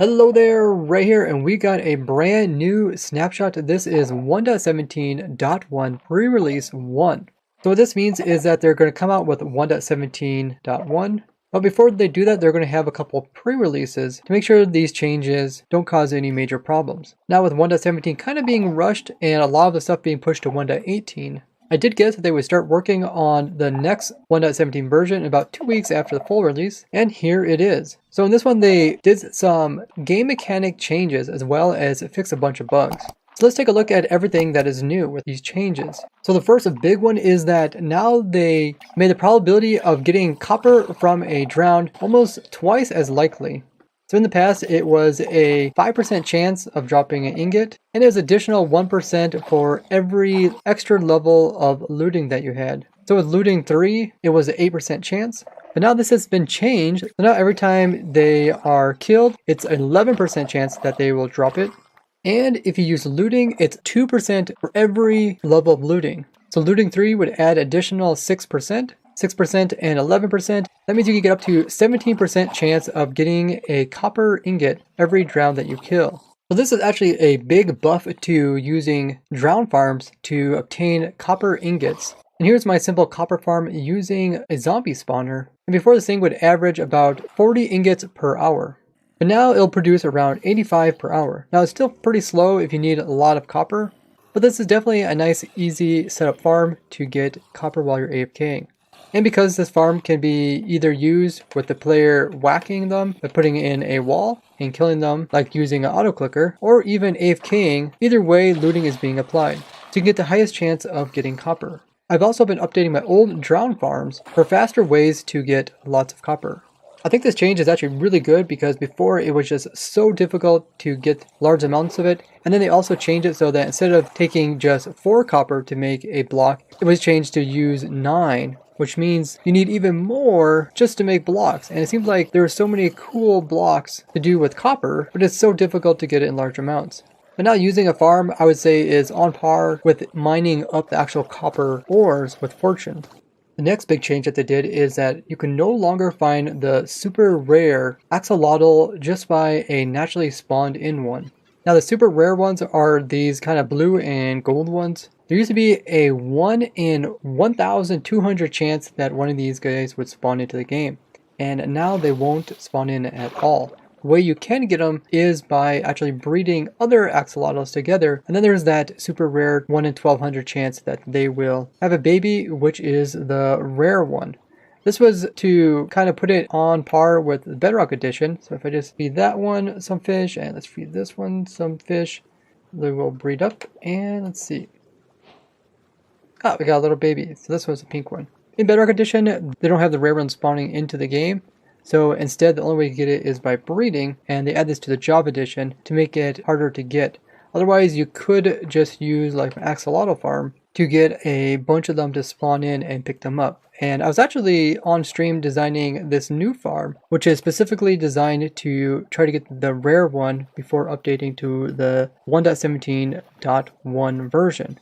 Hello there, Ray here, and we got a brand new snapshot. This is 1.17.1 pre-release 1. So what this means is that they're going to come out with 1.17.1, but before they do that, they're going to have a couple pre-releases to make sure these changes don't cause any major problems. Now with 1.17 kind of being rushed and a lot of the stuff being pushed to 1.18, I did guess that they would start working on the next 1.17 version about 2 weeks after the full release, and here it is. So in this one they did some game mechanic changes as well as fix a bunch of bugs. So let's take a look at everything that is new with these changes. So the first big one is that now they made the probability of getting copper from a drown almost twice as likely. So in the past, it was a 5% chance of dropping an ingot, and it was additional 1% for every extra level of looting that you had. So with looting 3, it was an 8% chance. But now this has been changed, so now every time they are killed, it's an 11% chance that they will drop it. And if you use looting, it's 2% for every level of looting. So looting 3 would add additional 6%. 6% and 11%. That means you can get up to 17% chance of getting a copper ingot every drown that you kill. So this is actually a big buff to using drown farms to obtain copper ingots. And here's my simple copper farm using a zombie spawner. And before, this thing would average about 40 ingots per hour. But now it'll produce around 85 per hour. Now it's still pretty slow if you need a lot of copper, but this is definitely a nice easy setup farm to get copper while you're AFKing. And because this farm can be either used with the player whacking them by putting in a wall and killing them like using an auto clicker, or even AFKing, either way looting is being applied, so you can get the highest chance of getting copper. I've also been updating my old drown farms for faster ways to get lots of copper. I think this change is actually really good because before it was just so difficult to get large amounts of it, and then they also changed it so that instead of taking just 4 copper to make a block, it was changed to use 9. Which means you need even more just to make blocks. And it seems like there are so many cool blocks to do with copper, but it's so difficult to get it in large amounts. But now using a farm, I would say, is on par with mining up the actual copper ores with Fortune. The next big change that they did is that you can no longer find the super rare axolotl just by a naturally spawned in one. Now the super rare ones are these kind of blue and gold ones. There used to be a 1 in 1,200 chance that one of these guys would spawn into the game, and now they won't spawn in at all. The way you can get them is by actually breeding other axolotls together, and then there's that super rare 1 in 1,200 chance that they will have a baby, which is the rare one. This was to kind of put it on par with the Bedrock Edition, so if I just feed that one some fish, and let's feed this one some fish, they will breed up, and let's see. Ah, we got a little baby. So this one's a pink one. In Bedrock Edition, they don't have the rare ones spawning into the game. So instead, the only way to get it is by breeding, and they add this to the Job Edition to make it harder to get. Otherwise, you could just use like an axolotl farm to get a bunch of them to spawn in and pick them up. And I was actually on stream designing this new farm, which is specifically designed to try to get the rare one before updating to the 1.17.1 version.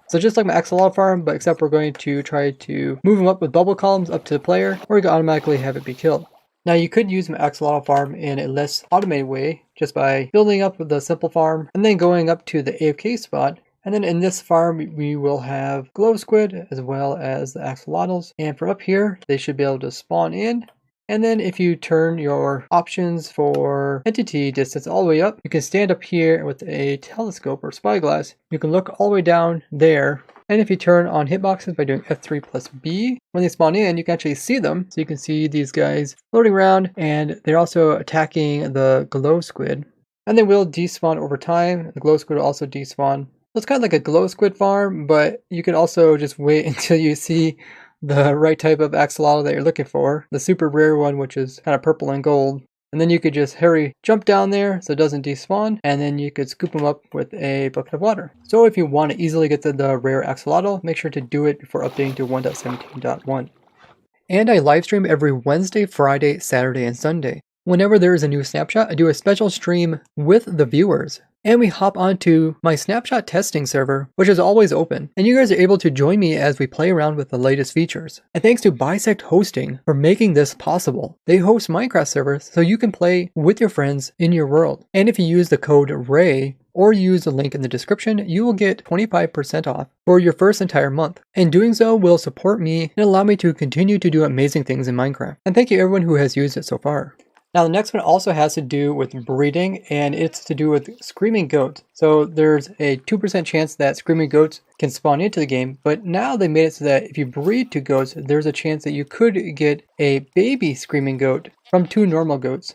So just like my axolotl farm, but except we're going to try to move them up with bubble columns up to the player, or you can automatically have it be killed. Now you could use my axolotl farm in a less automated way, just by building up the simple farm, and then going up to the AFK spot. And then in this farm, we will have glow squid, as well as the axolotls. And from up here, they should be able to spawn in. And then if you turn your options for entity distance all the way up, you can stand up here with a telescope or spyglass. You can look all the way down there. And if you turn on hitboxes by doing F3 plus B, when they spawn in, you can actually see them. So you can see these guys floating around, and they're also attacking the glow squid. And they will despawn over time. The glow squid will also despawn. So it's kind of like a glow squid farm, but you can also just wait until you see the right type of axolotl that you're looking for, the super rare one, which is kind of purple and gold. And then you could just hurry jump down there so it doesn't despawn, and then you could scoop them up with a bucket of water. So if you want to easily get to the rare axolotl, make sure to do it before updating to 1.17.1. And I live stream every Wednesday, Friday, Saturday, and Sunday. Whenever there is a new snapshot, I do a special stream with the viewers. And we hop onto my snapshot testing server, which is always open, and you guys are able to join me as we play around with the latest features. And thanks to Bisect Hosting for making this possible. They host Minecraft servers so you can play with your friends in your world. And if you use the code RAY, or use the link in the description, you will get 25% off for your first entire month. And doing so will support me and allow me to continue to do amazing things in Minecraft. And thank you everyone who has used it so far. Now the next one also has to do with breeding, and it's to do with screaming goats. So there's a 2% chance that screaming goats can spawn into the game, but now they made it so that if you breed 2 goats, there's a chance that you could get a baby screaming goat from 2 normal goats.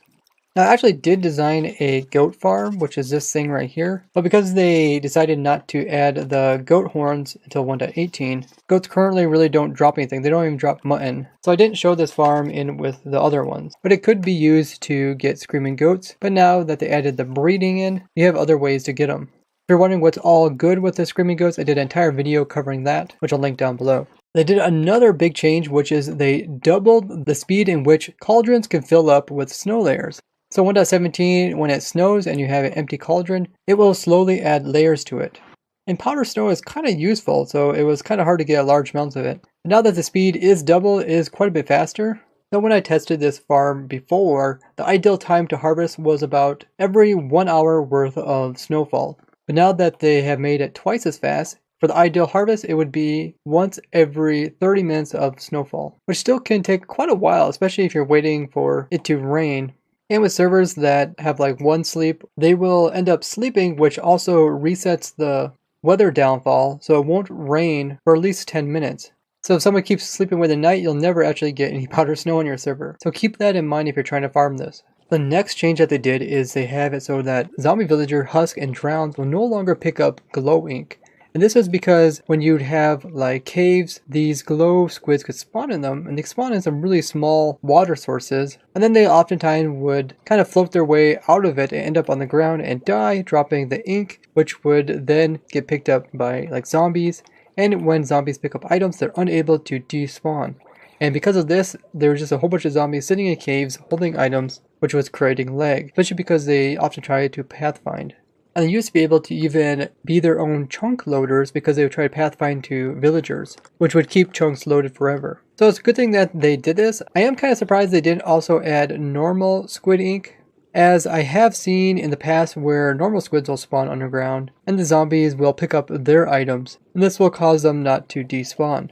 Now, I actually did design a goat farm, which is this thing right here, but because they decided not to add the goat horns until 1.18, goats currently really don't drop anything. They don't even drop mutton. So I didn't show this farm in with the other ones, but it could be used to get screaming goats. But now that they added the breeding in, you have other ways to get them. If you're wondering what's all good with the screaming goats, I did an entire video covering that, which I'll link down below. They did another big change, which is they doubled the speed in which cauldrons can fill up with snow layers. So 1.17, when it snows and you have an empty cauldron, it will slowly add layers to it. And powder snow is kind of useful, so it was kind of hard to get large amounts of it. But now that the speed is double, it is quite a bit faster. Now when I tested this farm before, the ideal time to harvest was about every 1 hour worth of snowfall. But now that they have made it twice as fast, for the ideal harvest, it would be once every 30 minutes of snowfall, which still can take quite a while, especially if you're waiting for it to rain. And with servers that have like 1 sleep, they will end up sleeping, which also resets the weather downfall, so it won't rain for at least 10 minutes. So if someone keeps sleeping away the night, you'll never actually get any powder snow on your server. So keep that in mind if you're trying to farm this. The next change that they did is they have it so that Zombie Villager, Husk, and Drowns will no longer pick up glow ink. And this is because when you'd have like caves, these glow squids could spawn in them, and they spawn in some really small water sources, and then they oftentimes would kind of float their way out of it and end up on the ground and die, dropping the ink, which would then get picked up by like zombies. And when zombies pick up items, they're unable to despawn. And because of this, there was just a whole bunch of zombies sitting in caves holding items, which was creating lag, especially because they often try to pathfind. And they used to be able to even be their own chunk loaders because they would try to pathfind to villagers, which would keep chunks loaded forever. So it's a good thing that they did this. I am kind of surprised they didn't also add normal squid ink, as I have seen in the past where normal squids will spawn underground and the zombies will pick up their items, and this will cause them not to despawn.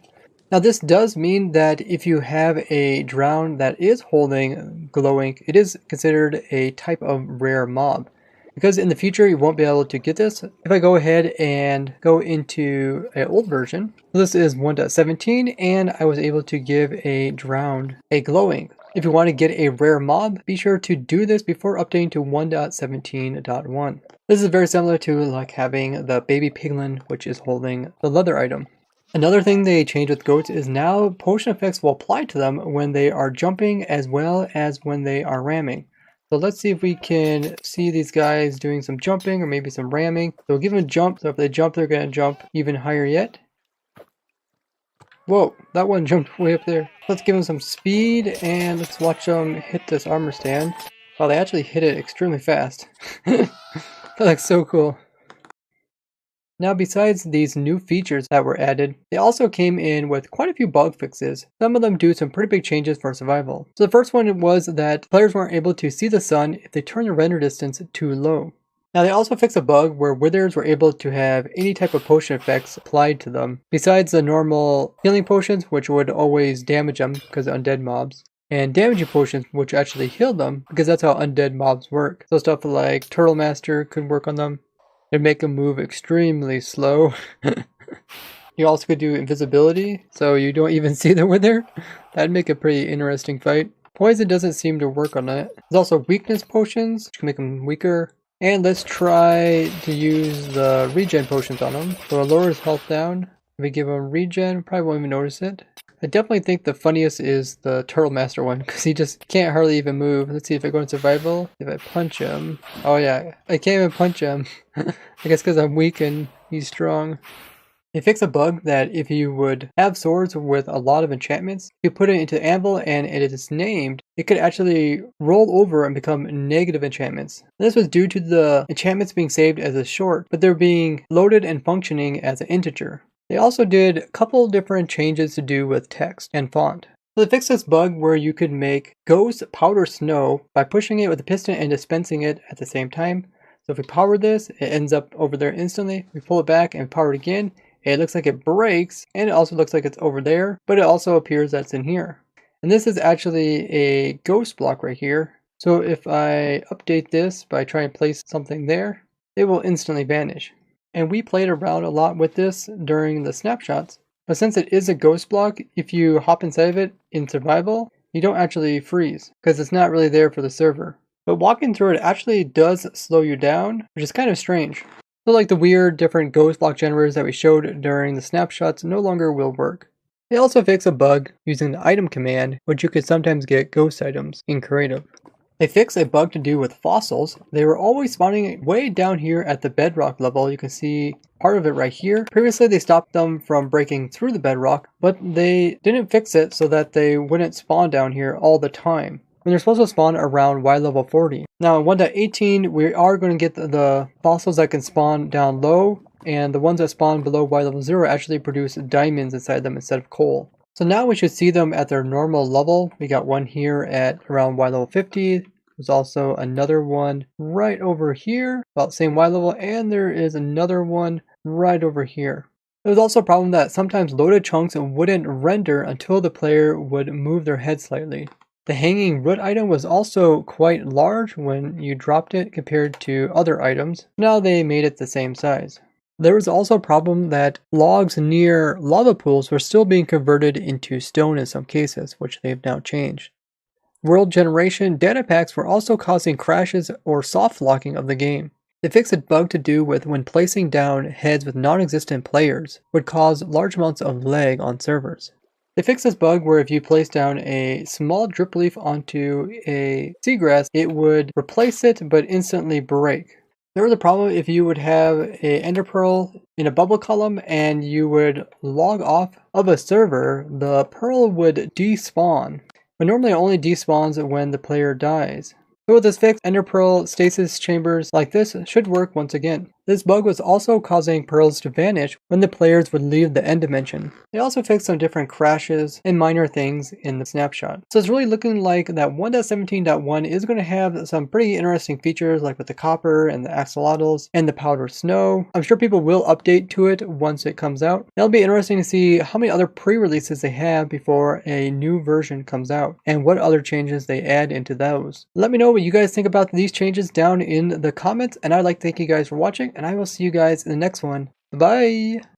Now this does mean that if you have a drown that is holding glow ink, it is considered a type of rare mob. Because in the future you won't be able to get this. If I go ahead and go into an old version, this is 1.17, and I was able to give a drowned a glowing. If you want to get a rare mob, be sure to do this before updating to 1.17.1. This is very similar to like having the baby piglin, which is holding the leather item. Another thing they changed with goats is now potion effects will apply to them when they are jumping as well as when they are ramming. So let's see if we can see these guys doing some jumping or maybe some ramming. So we'll give them a jump. So if they jump, they're going to jump even higher yet. Whoa, that one jumped way up there. Let's give them some speed and let's watch them hit this armor stand. Wow, they actually hit it extremely fast. That looks so cool. Now besides these new features that were added, they also came in with quite a few bug fixes, some of them do some pretty big changes for survival. So the first one was that players weren't able to see the sun if they turned the render distance too low. Now they also fixed a bug where withers were able to have any type of potion effects applied to them, besides the normal healing potions which would always damage them because of undead mobs, and damaging potions which actually healed them because that's how undead mobs work. So stuff like Turtle Master could work on them. It'd make them move extremely slow. You also could do invisibility, so you don't even see the wither. That'd make a pretty interesting fight. Poison doesn't seem to work on that. There's also weakness potions, which can make them weaker. And let's try to use the regen potions on them. So it lowers health down. If we give them regen, probably won't even notice it. I definitely think the funniest is the Turtle Master one, because he just can't hardly even move. Let's see if I go in survival. If I punch him. Oh yeah, I can't even punch him. I guess because I'm weak and he's strong. They fix a bug that if you would have swords with a lot of enchantments, if you put it into Anvil and it is named, it could actually roll over and become negative enchantments. This was due to the enchantments being saved as a short, but they're being loaded and functioning as an integer. They also did a couple different changes to do with text and font. So they fixed this bug where you could make Ghost Powder Snow by pushing it with a piston and dispensing it at the same time. So if we power this, it ends up over there instantly. We pull it back and power it again. It looks like it breaks, and it also looks like it's over there, but it also appears that's in here. And this is actually a ghost block right here. So if I update this by trying to place something there, it will instantly vanish. And we played around a lot with this during the snapshots, but since it is a ghost block, if you hop inside of it in survival, you don't actually freeze, because it's not really there for the server. But walking through it actually does slow you down, which is kind of strange. So like the weird different ghost block generators that we showed during the snapshots no longer will work. They also fix a bug using the item command, which you could sometimes get ghost items in creative. They fix a bug to do with fossils. They were always spawning way down here at the bedrock level. You can see part of it right here. Previously they stopped them from breaking through the bedrock, but they didn't fix it so that they wouldn't spawn down here all the time, when they're supposed to spawn around Y level 40. Now in 1.18 we are going to get the fossils that can spawn down low, and the ones that spawn below Y level 0 actually produce diamonds inside them instead of coal. So now we should see them at their normal level. We got one here at around Y level 50. There's also another one right over here, about the same Y level, and there is another one right over here. There was also a problem that sometimes loaded chunks wouldn't render until the player would move their head slightly. The hanging root item was also quite large when you dropped it compared to other items. Now they made it the same size. There was also a problem that logs near lava pools were still being converted into stone in some cases, which they've now changed. World generation data packs were also causing crashes or soft locking of the game. They fixed a bug to do with when placing down heads with non-existent players would cause large amounts of lag on servers. They fixed this bug where if you place down a small drip leaf onto a seagrass, it would replace it but instantly break. There was a problem if you would have a ender pearl in a bubble column and you would log off of a server, the pearl would despawn. But normally it only despawns when the player dies. So with this fix, ender pearl stasis chambers like this should work once again. This bug was also causing pearls to vanish when the players would leave the end dimension. They also fixed some different crashes and minor things in the snapshot. So it's really looking like that 1.17.1 is going to have some pretty interesting features like with the copper and the axolotls and the powder snow. I'm sure people will update to it once it comes out. It'll be interesting to see how many other pre-releases they have before a new version comes out and what other changes they add into those. Let me know what you guys think about these changes down in the comments, and I'd like to thank you guys for watching, and I will see you guys in the next one. Bye!